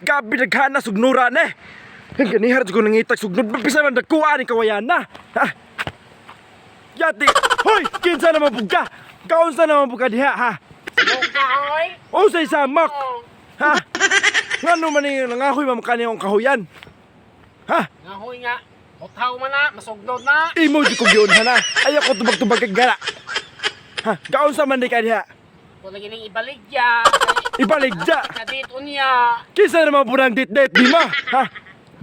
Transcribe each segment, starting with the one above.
Gabi naghana sugnura ne. Ang ganihar ko nangitag sugnod bisa man dakuan ni kawayan na. Ha? Yati. Hoy, kinsa naman buka? Kaunsa naman buka diha ha? Kahoy? Unsay samak? Ha? Ngano man ni nangahoy mamkani ang kahoyan? Ha? Ngahoy nga. Uthaw man na, masugnod na. Imo di ko giyon na. Ayaw ko tubag-tubag kag gala. Ha? Kaunsa man di ka diha? Kung lagi nang ibaligya. Ibaligya. Kadito niya. Kinsa naman po ng dit-dit di ma? Ha?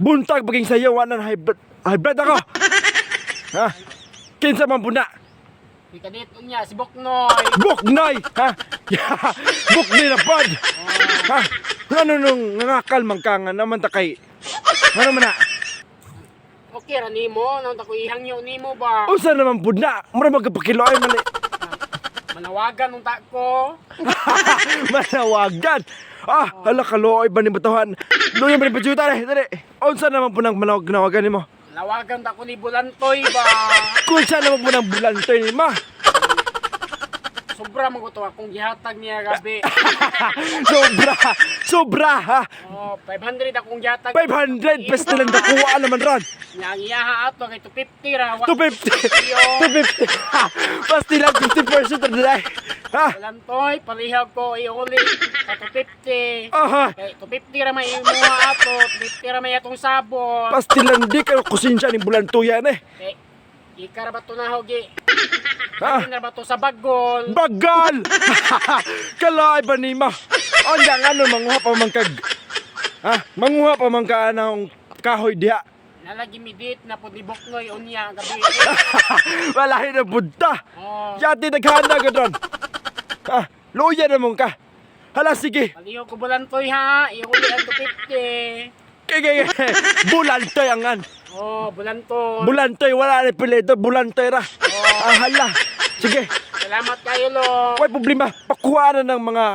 Buntag paging sayo wanan high blood ako. Ha? Kinsa man po na? Di kadito niya, si Boknoy. Buknoy! Ha? Buknoy na pod! Ha? Ano nung ngakal man ka nga naman ta kay... Ano man na? Okay ra nimo, nang tako ihangyo nimo ba? Usa naman po na? Mura magkapakiloy mali. Manawagan nung tako. Manawagan! Ah, hala kalooy ba ni batuhan? Luyan ba ni pajuta rin? Dali! Unsa naman po nang manawagan ni mo? Manawagan tako ni Bulantoy ba? Kunsa naman po ng bulantoy ni ma? Sobra maguto akong gihatag niya gabi. Sobra! Sobra ha! Oh, 500 akong gihatag. 500 pesos lang nakuha naman ron! Yang iyaha ato kay 250 ra. 250! 250! Basti lang 50% na dali! Ha? Bulantoy, palihag ko iuli sa 250. Aha! Kay 250 ra may imuha ato, 250 ra may atong sabon. Basti lang di kayo kusinsya ni bulantuyan eh! Kay ikara ba to na hogi? Ha? Sabi na ba to sa bagol? Bagal! Kalay ba ni ma? Anda nga no, manguha pa man kag... Ha? Manguha pa man ka anong kahoy diha. Nalagi midit na po ni Boknoy unya gabi. Walahi na budta! Oh, Yati naghanda ka doon! Ha? Luya na mong ka! Hala sige! paliho ko Bulantoy ha, iuli ang 250. Kaya bulantoy ang an! Oh, Bulantoy. Bulantoy, wala na pileto, bulantoy ra! Ah, hala! Sige! Salamat kayo lo. Wala problema, pakuha na ng mga...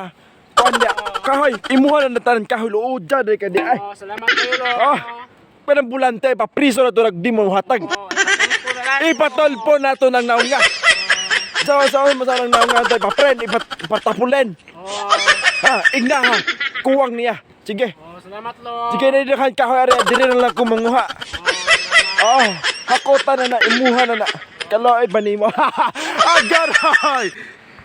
Kuanya, kahoy, imuha na natanan kahoy, luod dyan ka di ay! Oh, salamat kayo lo. Oh, parang bulante, papriso na ito nagdi mo hatag. Oh, ipatulpo na lang. Ipatolpo na ito ng naunga. Sa mo sa ng naunga ito, ipapren, ipatapulen. Oh, Ha, igna ha, kuwang niya. Sige, oh, salamat lo. sige na dinakan kahoy, ari, diri na lang kumanguha. Oh, hakota na na, imuha na na. Kaloy ba ni mo? Agaray!